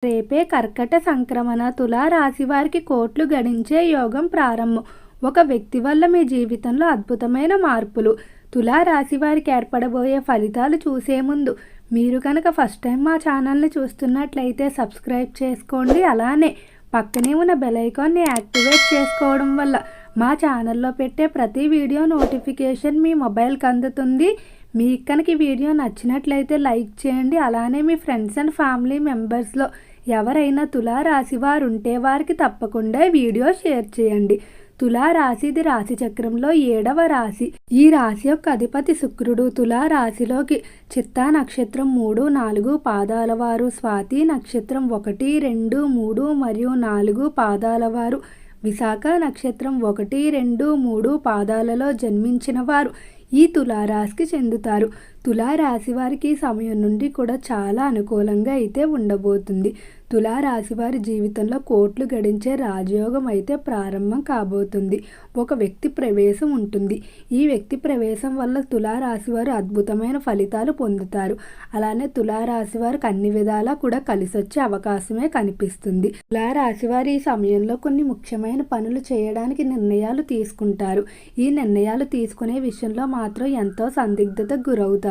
రేపే కర్కట సంక్రమణ. తులా రాశి వారికి కోట్లు గడించే యోగం ప్రారంభం. ఒక వ్యక్తి వల్ల మీ జీవితంలో అద్భుతమైన మార్పులు. తులా రాశి వారికి ఏర్పడబోయే ఫలితాలు చూసే ముందు మీరు కనుక ఫస్ట్ టైం మా ఛానల్ని చూస్తున్నట్లయితే సబ్స్క్రైబ్ చేసుకోండి. అలానే పక్కనే ఉన్న బెల్ ఐకాన్ని యాక్టివేట్ చేసుకోవడం వల్ల మా ఛానల్లో పెట్టే ప్రతి వీడియో నోటిఫికేషన్ మీ మొబైల్కి అందుతుంది. మీకు కనుక ఈ వీడియో నచ్చినట్లయితే లైక్ చేయండి. అలానే మీ ఫ్రెండ్స్ అండ్ ఫ్యామిలీ మెంబర్స్లో ఎవరైనా తులా రాశి వారు ఉంటే వారికి తప్పకుండా వీడియో షేర్ చేయండి. తులా రాశి ఇది రాశి చక్రంలో 7వ రాశి. ఈ రాశి యొక్క అధిపతి శుక్రుడు. తులా రాశిలోకి చిత్తా నక్షత్రం 3, 4 పాదాల వారు, స్వాతి నక్షత్రం 1, 2, 3 మరియు 4 పాదాల వారు, విశాఖ నక్షత్రం 1, 2, 3 పాదాలలో జన్మించిన వారు ఈ తులారాశికి చెందుతారు. తులారాశి వారికి సమయం నుండి కూడా చాలా అనుకూలంగా అయితే ఉండబోతుంది. తులారాశి వారి జీవితంలో కోట్లు గడించే రాజయోగం అయితే ప్రారంభం కాబోతుంది. ఒక వ్యక్తి ప్రవేశం ఉంటుంది. ఈ వ్యక్తి ప్రవేశం వల్ల తులారాశి వారు అద్భుతమైన ఫలితాలు పొందుతారు. అలానే తులారాశి వారికి అన్ని విధాలా కూడా కలిసొచ్చే అవకాశమే కనిపిస్తుంది. తులారాశి వారు ఈ సమయంలో కొన్ని ముఖ్యమైన పనులు చేయడానికి నిర్ణయాలు తీసుకుంటారు. ఈ నిర్ణయాలు తీసుకునే విషయంలో మాత్రం ఎంతో సందిగ్ధతకు గురవుతారు.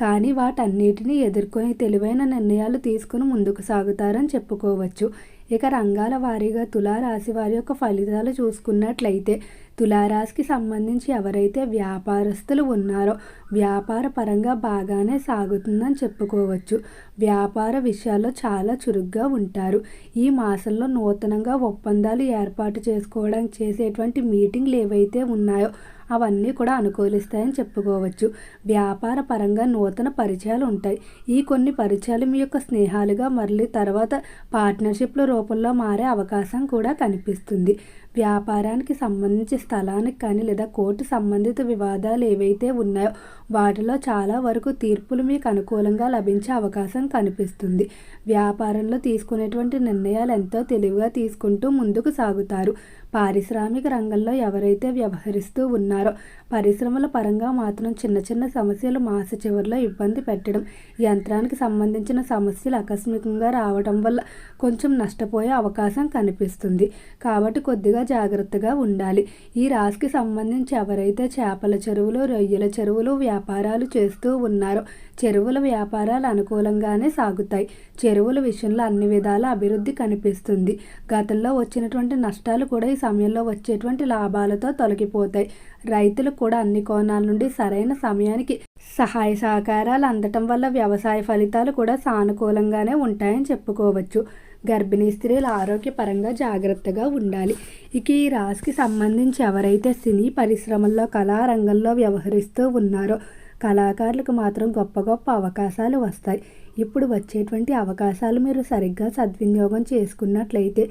కానీ వాటన్నిటిని ఎదుర్కొని తెలివైన నిర్ణయాలు తీసుకుని ముందుకు సాగుతారని చెప్పుకోవచ్చు. ఇక రంగాల వారీగా తులారాశి వారి యొక్క ఫలితాలు చూసుకున్నట్లయితే తులారాశికి సంబంధించి ఎవరైతే వ్యాపారస్తులు ఉన్నారో వ్యాపార పరంగా బాగానే సాగుతుందని చెప్పుకోవచ్చు. వ్యాపార విషయాల్లో చాలా చురుగ్గా ఉంటారు. ఈ మాసంలో నూతనంగా ఒప్పందాలు ఏర్పాటు చేసుకోవడానికి చేసేటువంటి మీటింగ్లు ఏవైతే ఉన్నాయో అవన్నీ కూడా అనుకూలిస్తాయని చెప్పుకోవచ్చు. వ్యాపార పరంగా నూతన పరిచయాలు ఉంటాయి. ఈ కొన్ని పరిచయాలు మీ యొక్క స్నేహాలుగా మళ్ళీ తర్వాత పార్ట్నర్షిప్ల రూపంలో మారే అవకాశం కూడా కనిపిస్తుంది. వ్యాపారానికి సంబంధించి స్థలానికి కానీ లేదా కోర్టు సంబంధిత వివాదాలు ఏవైతే ఉన్నాయో వాటిలో చాలా వరకు తీర్పులు మీకు అనుకూలంగా లభించే అవకాశం కనిపిస్తుంది. వ్యాపారంలో తీసుకునేటువంటి నిర్ణయాలు ఎంతో తెలివిగా తీసుకుంటూ ముందుకు సాగుతారు. పారిశ్రామిక రంగంలో ఎవరైతే వ్యవహరిస్తూ ఉన్నారో పరిశ్రమల పరంగా మాత్రం చిన్న చిన్న సమస్యలు మాస చివరిలో ఇబ్బంది పెట్టడం, యంత్రానికి సంబంధించిన సమస్యలు ఆకస్మికంగా రావడం వల్ల కొంచెం నష్టపోయే అవకాశం కనిపిస్తుంది. కాబట్టి కొద్దిగా జాగ్రత్తగా ఉండాలి. ఈ రాశికి సంబంధించి ఎవరైతే చేపల చెరువులు, రొయ్యల చెరువులు వ్యాపారాలు చేస్తూ ఉన్నారో చెరువుల వ్యాపారాలు అనుకూలంగానే సాగుతాయి. చెరువుల విషయంలో అన్ని విధాల అభివృద్ధి కనిపిస్తుంది. గతంలో వచ్చినటువంటి నష్టాలు కూడా ఈ సమయంలో వచ్చేటువంటి లాభాలతో తొలగిపోతాయి. రైతులకు కూడా అన్ని కోణాల నుండి సరైన సమయానికి సహాయ సహకారాలు అందటం వల్ల వ్యవసాయ ఫలితాలు కూడా సానుకూలంగానే ఉంటాయని చెప్పుకోవచ్చు. గర్భిణీ స్త్రీల ఆరోగ్యపరంగా జాగ్రత్తగా ఉండాలి. ఇక ఈ రాశికి సంబంధించి ఎవరైతే సినీ పరిశ్రమల్లో కళారంగంలో వ్యవహరిస్తూ ఉన్నారో కళాకారులకు మాత్రం గొప్ప గొప్ప అవకాశాలు వస్తాయి. ఇప్పుడు వచ్చేటువంటి అవకాశాలు మీరు సరిగ్గా సద్వినియోగం చేసుకున్నట్లయితే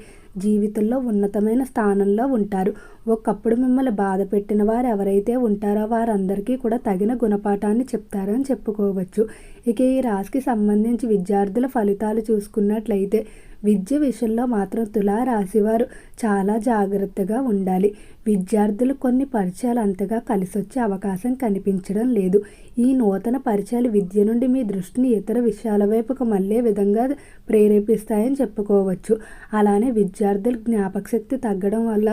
జీవితంలో ఉన్నతమైన స్థానంలో ఉంటారు. ఒకప్పుడు మిమ్మల్ని బాధ పెట్టిన వారు ఎవరైతే ఉంటారో వారందరికీ కూడా తగిన గుణపాఠాన్ని చెప్తారని చెప్పుకోవచ్చు. ఇక ఈ రాశికి సంబంధించి విద్యార్థుల ఫలితాలు చూసుకున్నట్లయితే విద్య విషయంలో మాత్రం తులారాశి వారు చాలా జాగ్రత్తగా ఉండాలి. విద్యార్థులు కొన్ని పరిచయాలు అంతగా కలిసొచ్చే అవకాశం కనిపించడం లేదు. ఈ నూతన పరిచయాలు విద్య నుండి మీ దృష్టిని ఇతర విషయాల వైపుకు మళ్ళే విధంగా ప్రేరేపిస్తాయని చెప్పుకోవచ్చు. అలానే విద్యార్థుల జ్ఞాపకశక్తి తగ్గడం వల్ల,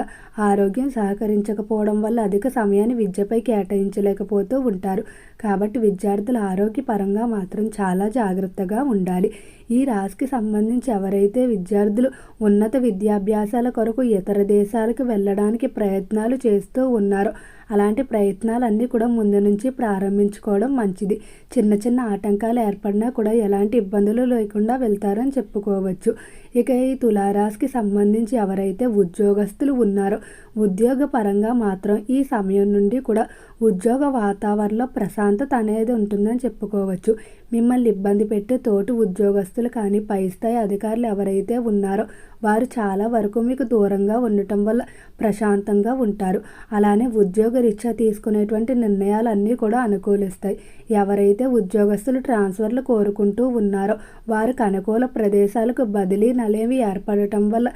ఆరోగ్యం సహకరించకపోవడం వల్ల అధిక సమయాన్ని విద్యపై కేటాయించలేకపోతూ ఉంటారు. కాబట్టి విద్యార్థుల ఆరోగ్యపరంగా మాత్రం చాలా జాగ్రత్తగా ఉండాలి. ఈ రాశికి సంబంధించి ఎవరైతే విద్యార్థులు ఉన్నత విద్యాభ్యాసాల కొరకు ఇతర దేశాలకు వెళ్ళడానికి ప్రయత్నాలు చేస్తూ ఉన్నారో అలాంటి ప్రయత్నాలన్నీ కూడా ముందు నుంచి ప్రారంభించుకోవడం మంచిది. చిన్న చిన్న ఆటంకాలు ఏర్పడినా కూడా ఎలాంటి ఇబ్బందులు లేకుండా వెళ్తారని చెప్పుకోవచ్చు. ఇక ఈ తులారాశికి సంబంధించి ఎవరైతే ఉద్యోగస్తులు ఉన్నారో ఉద్యోగ పరంగా మాత్రం ఈ సమయం నుండి కూడా ఉద్యోగ వాతావరణంలో ప్రశాంతత అనేది ఉంటుందని చెప్పుకోవచ్చు. మిమ్మల్ని ఇబ్బంది పెట్టే తోటి ఉద్యోగస్తులు కానీ పై స్థాయి అధికారులు ఎవరైతే ఉన్నారో వారు చాలా వరకు మీకు దూరంగా ఉండటం వల్ల ప్రశాంతంగా ఉంటారు. అలానే ఉద్యోగ ఉద్యోగరీత్యా తీసుకునేటువంటి నిర్ణయాలన్నీ కూడా అనుకూలిస్తాయి. ఎవరైతే ఉద్యోగస్తులు ట్రాన్స్ఫర్లు కోరుకుంటూ ఉన్నారో వారికి అనుకూల ప్రదేశాలకు బదిలీ నలేవి ఏర్పడటం వల్ల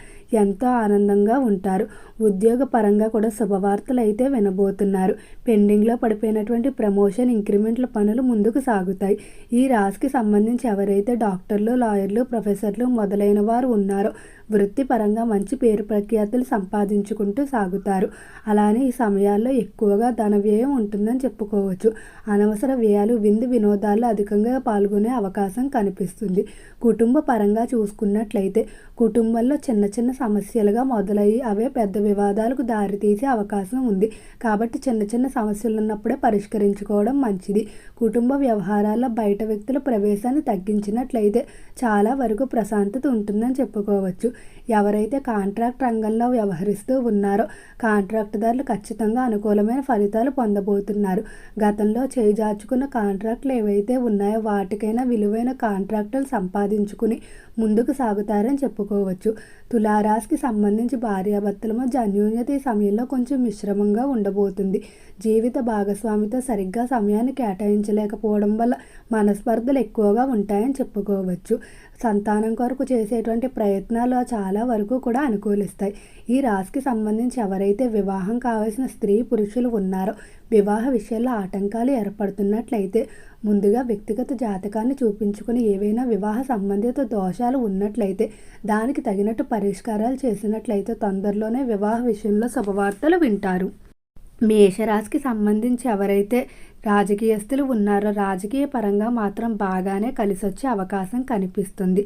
ఎంతో ఆనందంగా ఉంటారు. ఉద్యోగ పరంగా కూడా శుభవార్తలు అయితే వినబోతున్నారు. పెండింగ్లో పడిపోయినటువంటి ప్రమోషన్, ఇంక్రిమెంట్ల పనులు ముందుకు సాగుతాయి. ఈ రాశికి సంబంధించి ఎవరైతే డాక్టర్లు, లాయర్లు, ప్రొఫెసర్లు మొదలైన వారు ఉన్నారో వృత్తిపరంగా మంచి పేరు ప్రఖ్యాతులు సంపాదించుకుంటూ సాగుతారు. అలానే ఈ సమయాల్లో ఎక్కువగా ధన వ్యయం ఉంటుందని చెప్పుకోవచ్చు. అనవసర వ్యయాలు, విందు వినోదాల్లో అధికంగా పాల్గొనే అవకాశం కనిపిస్తుంది. కుటుంబ పరంగా చూసుకున్నట్లయితే కుటుంబంలో చిన్న చిన్న సమస్యలుగా మొదలయ్యి అవే పెద్ద వివాదాలకు దారితీసే అవకాశం ఉంది. కాబట్టి చిన్న చిన్న సమస్యలు ఉన్నప్పుడే పరిష్కరించుకోవడం మంచిది. కుటుంబ వ్యవహారాల్లో బయట వ్యక్తుల ప్రవేశాన్ని తగ్గించినట్లయితే చాలా వరకు ప్రశాంతత ఉంటుందని చెప్పుకోవచ్చు. ఎవరైతే కాంట్రాక్ట్ రంగంలో వ్యవహరిస్తూ ఉన్నారో కాంట్రాక్టుదారులు ఖచ్చితంగా అనుకూలమైన ఫలితాలు పొందబోతున్నారు. గతంలో చేజార్చుకున్న కాంట్రాక్టులు ఏవైతే ఉన్నాయో వాటికైనా విలువైన కాంట్రాక్టులు సంపాదించుకుని ముందుకు సాగుతారని చెప్పుకోవచ్చు. తులారాశికి సంబంధించి భార్యాభర్తల మధ్య అన్యోన్యత ఈ సమయంలో కొంచెం మిశ్రమంగా ఉండబోతుంది. జీవిత భాగస్వామితో సరిగ్గా సమయాన్ని కేటాయించలేకపోవడం వల్ల మనస్పర్ధలు ఎక్కువగా ఉంటాయని చెప్పుకోవచ్చు. సంతానం కొరకు చేసేటువంటి ప్రయత్నాలు చాలా వరకు కూడా అనుకూలిస్తాయి. ఈ రాశికి సంబంధించి ఎవరైతే వివాహం కావాల్సిన స్త్రీ పురుషులు ఉన్నారో వివాహ విషయాల్లో ఆటంకాలు ఏర్పడుతున్నట్లయితే ముందుగా వ్యక్తిగత జాతకాన్ని చూపించుకుని ఏవైనా వివాహ సంబంధిత దోషాలు ఉన్నట్లయితే దానికి తగినట్టు పరిష్కారాలు చేసినట్లయితే తొందరలోనే వివాహ విషయంలో శుభవార్తలు వింటారు. మేషరాశికి సంబంధించి ఎవరైతే రాజకీయస్తులు ఉన్నారో రాజకీయ పరంగా మాత్రం బాగానే కలిసొచ్చే అవకాశం కనిపిస్తుంది.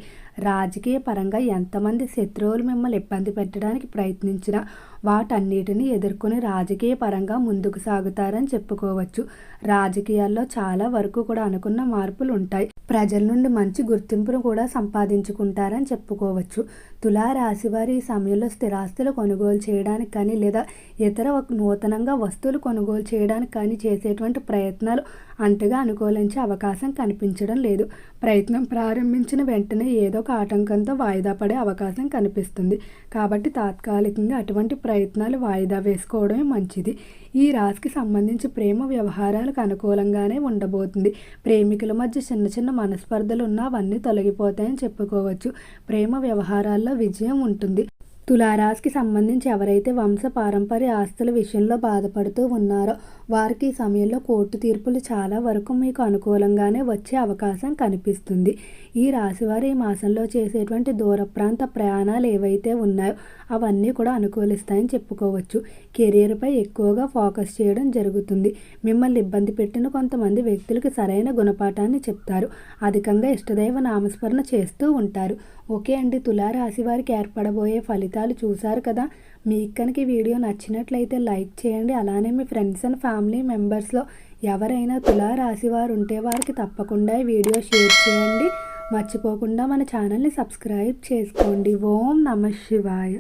రాజకీయ పరంగా ఎంతమంది శత్రువులు మిమ్మల్ని ఇబ్బంది పెట్టడానికి ప్రయత్నించినా వాటన్నిటిని ఎదుర్కొని రాజకీయ పరంగా ముందుకు సాగుతారని చెప్పుకోవచ్చు. రాజకీయాల్లో చాలా వరకు కూడా అనుకున్న మార్పులు ఉంటాయి. ప్రజల నుండి మంచి గుర్తింపును కూడా సంపాదించుకుంటారని చెప్పుకోవచ్చు. తులారాశి వారి ఈ సమయంలో స్థిరాస్తులు కొనుగోలు చేయడానికి కానీ లేదా ఇతర నూతనంగా వస్తువులు కొనుగోలు చేయడానికి కానీ చేసేటువంటి ప్రయత్నాలు అంతగా అనుకూలించే అవకాశం కనిపించడం లేదు. ప్రయత్నం ప్రారంభించిన వెంటనే ఏదో ఒక ఆటంకంతో వాయిదా పడే అవకాశం కనిపిస్తుంది. కాబట్టి తాత్కాలికంగా అటువంటి ప్రయత్నాలు వాయిదా వేసుకోవడమే మంచిది. ఈ రాశికి సంబంధించి ప్రేమ వ్యవహారాలకు అనుకూలంగానే ఉండబోతుంది. ప్రేమికుల మధ్య చిన్న చిన్న మనస్పర్ధలు ఉన్నా అవన్నీ తొలగిపోతాయని చెప్పుకోవచ్చు. ప్రేమ వ్యవహారాల్లో విజయం ఉంటుంది. తులారాశికి సంబంధించి ఎవరైతే వంశ పారంపర్య ఆస్తుల విషయంలో బాధపడుతూ ఉన్నారో వారికి ఈ సమయంలో కోర్టు తీర్పులు చాలా వరకు మీకు అనుకూలంగానే వచ్చే అవకాశం కనిపిస్తుంది. ఈ రాశివారు ఈ మాసంలో చేసేటువంటి దూర ప్రాంత ప్రయాణాలు ఏవైతే ఉన్నాయో అవన్నీ కూడా అనుకూలిస్తాయని చెప్పుకోవచ్చు. కెరీర్పై ఎక్కువగా ఫోకస్ చేయడం జరుగుతుంది. మిమ్మల్ని ఇబ్బంది పెట్టిన కొంతమంది వ్యక్తులకు సరైన గుణపాఠాన్ని చెప్తారు. అధికంగా ఇష్టదైవ నామస్మరణ చేస్తూ ఉంటారు. ఓకే అండి, తులారాశి వారికి ఏర్పడబోయే ఫలితాలు చూశారు కదా. మీకు కనుక ఈ వీడియో నచ్చినట్లయితే లైక్ చేయండి. అలానే మీ ఫ్రెండ్స్ అండ్ ఫ్యామిలీ మెంబర్స్లో ఎవరైనా తులారాశి వారు ఉంటే వారికి తప్పకుండా ఈ వీడియో షేర్ చేయండి. మర్చిపోకుండా మన ఛానల్ని సబ్స్క్రైబ్ చేసుకోండి. ఓం నమః శివాయ.